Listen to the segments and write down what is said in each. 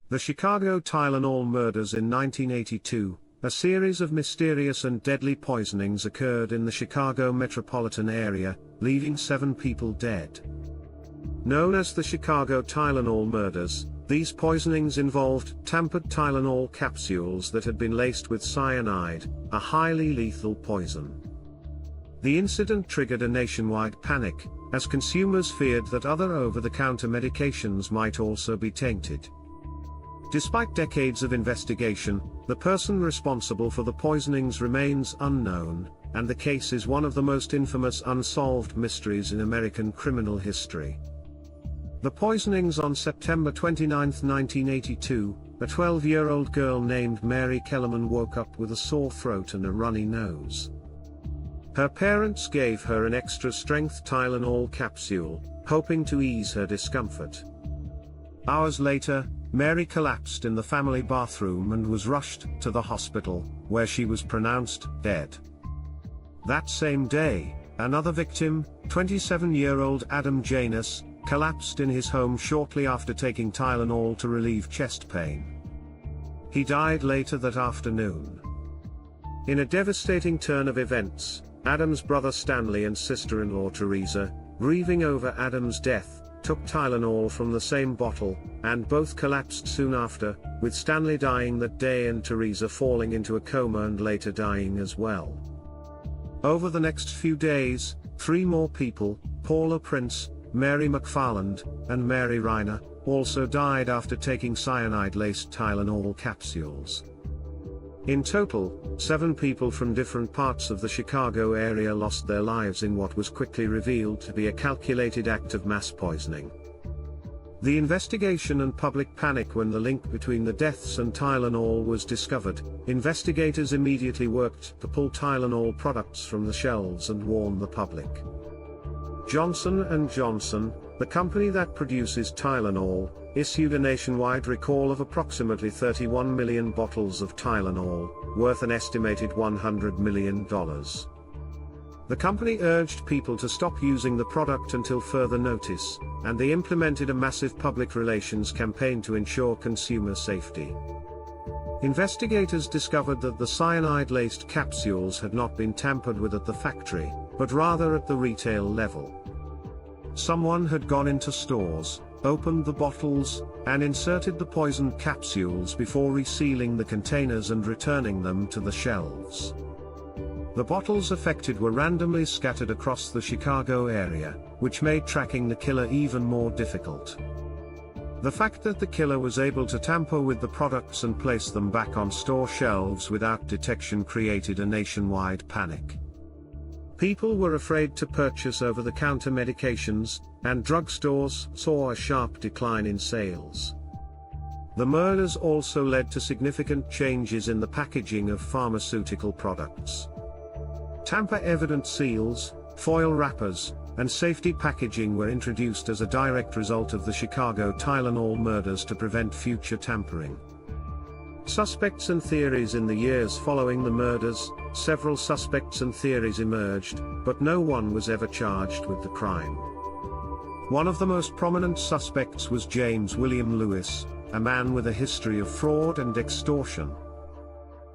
The Chicago Tylenol Murders in 1982, a series of mysterious and deadly poisonings occurred in the Chicago metropolitan area, leaving 7 people dead. Known as the Chicago Tylenol Murders, these poisonings involved tampered Tylenol capsules that had been laced with cyanide, a highly lethal poison. The incident triggered a nationwide panic, as consumers feared that other over-the-counter medications might also be tainted. Despite decades of investigation, the person responsible for the poisonings remains unknown, and the case is one of the most infamous unsolved mysteries in American criminal history. The poisonings on September 29, 1982, a 12-year-old girl named Mary Kellerman woke up with a sore throat and a runny nose. Her parents gave her an extra-strength Tylenol capsule, hoping to ease her discomfort. Hours later, Mary collapsed in the family bathroom and was rushed to the hospital, where she was pronounced dead. That same day, another victim, 27-year-old Adam Janus, collapsed in his home shortly after taking Tylenol to relieve chest pain. He died later that afternoon. In a devastating turn of events, Adam's brother Stanley and sister-in-law Teresa, grieving over Adam's death, took Tylenol from the same bottle, and both collapsed soon after, with Stanley dying that day and Teresa falling into a coma and later dying as well. Over the next few days, 3 more people, Paula Prince, Mary McFarland, and Mary Reiner, also died after taking cyanide-laced Tylenol capsules. In total, 7 people from different parts of the Chicago area lost their lives in what was quickly revealed to be a calculated act of mass poisoning. The investigation and public panic when the link between the deaths and Tylenol was discovered, investigators immediately worked to pull Tylenol products from the shelves and warn the public. Johnson & Johnson, the company that produces Tylenol, issued a nationwide recall of approximately 31 million bottles of Tylenol, worth an estimated $100 million. The company urged people to stop using the product until further notice, and they implemented a massive public relations campaign to ensure consumer safety. Investigators discovered that the cyanide-laced capsules had not been tampered with at the factory, but rather at the retail level. Someone had gone into stores, opened the bottles, and inserted the poisoned capsules before resealing the containers and returning them to the shelves. The bottles affected were randomly scattered across the Chicago area, which made tracking the killer even more difficult. The fact that the killer was able to tamper with the products and place them back on store shelves without detection created a nationwide panic. People were afraid to purchase over-the-counter medications, and drugstores saw a sharp decline in sales. The murders also led to significant changes in the packaging of pharmaceutical products. Tamper-evident seals, foil wrappers, and safety packaging were introduced as a direct result of the Chicago Tylenol murders to prevent future tampering. Suspects and theories. In the years following the murders, several suspects and theories emerged, but no one was ever charged with the crime. One of the most prominent suspects was James William Lewis, a man with a history of fraud and extortion.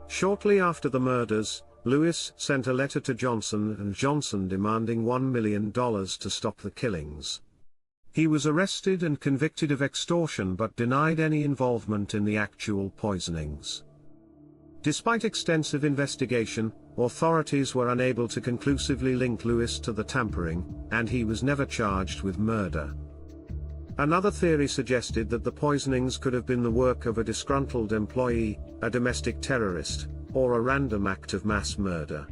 Shortly after the murders, Lewis sent a letter to Johnson & Johnson demanding $1 million to stop the killings. He was arrested and convicted of extortion but denied any involvement in the actual poisonings. Despite extensive investigation, authorities were unable to conclusively link Lewis to the tampering, and he was never charged with murder. Another theory suggested that the poisonings could have been the work of a disgruntled employee, a domestic terrorist, or a random act of mass murder.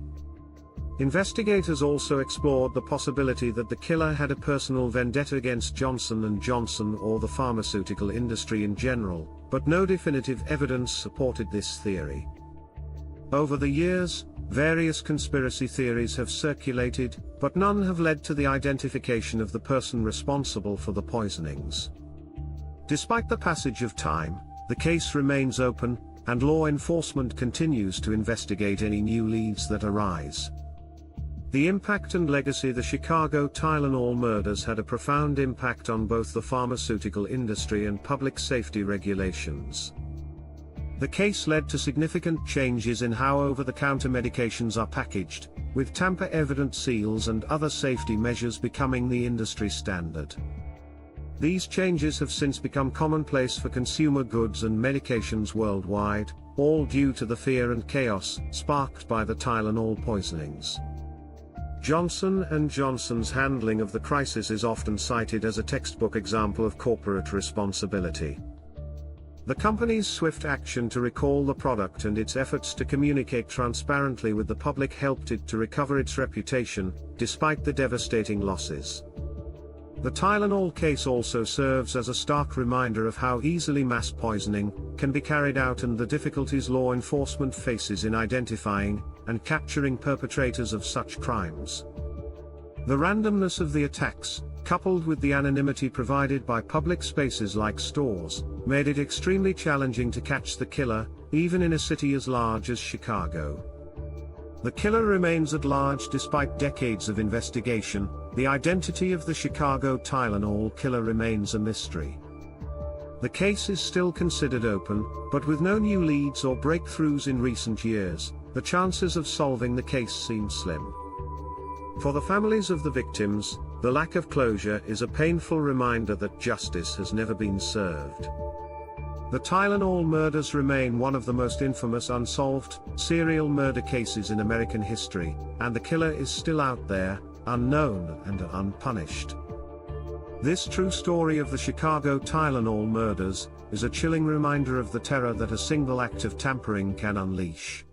Investigators also explored the possibility that the killer had a personal vendetta against Johnson & Johnson or the pharmaceutical industry in general, but no definitive evidence supported this theory. Over the years, various conspiracy theories have circulated, but none have led to the identification of the person responsible for the poisonings. Despite the passage of time, the case remains open, and law enforcement continues to investigate any new leads that arise. The impact and legacy. The Chicago Tylenol murders had a profound impact on both the pharmaceutical industry and public safety regulations. The case led to significant changes in how over-the-counter medications are packaged, with tamper-evident seals and other safety measures becoming the industry standard. These changes have since become commonplace for consumer goods and medications worldwide, all due to the fear and chaos sparked by the Tylenol poisonings. Johnson & Johnson's handling of the crisis is often cited as a textbook example of corporate responsibility. The company's swift action to recall the product and its efforts to communicate transparently with the public helped it to recover its reputation, despite the devastating losses. The Tylenol case also serves as a stark reminder of how easily mass poisoning can be carried out and the difficulties law enforcement faces in identifying and capturing perpetrators of such crimes. The randomness of the attacks, coupled with the anonymity provided by public spaces like stores, made it extremely challenging to catch the killer, even in a city as large as Chicago. The killer remains at large despite decades of investigation. The identity of the Chicago Tylenol killer remains a mystery. The case is still considered open, but with no new leads or breakthroughs in recent years, the chances of solving the case seem slim. For the families of the victims, the lack of closure is a painful reminder that justice has never been served. The Tylenol murders remain one of the most infamous unsolved serial murder cases in American history, and the killer is still out there, unknown and unpunished. This true story of the Chicago Tylenol murders is a chilling reminder of the terror that a single act of tampering can unleash.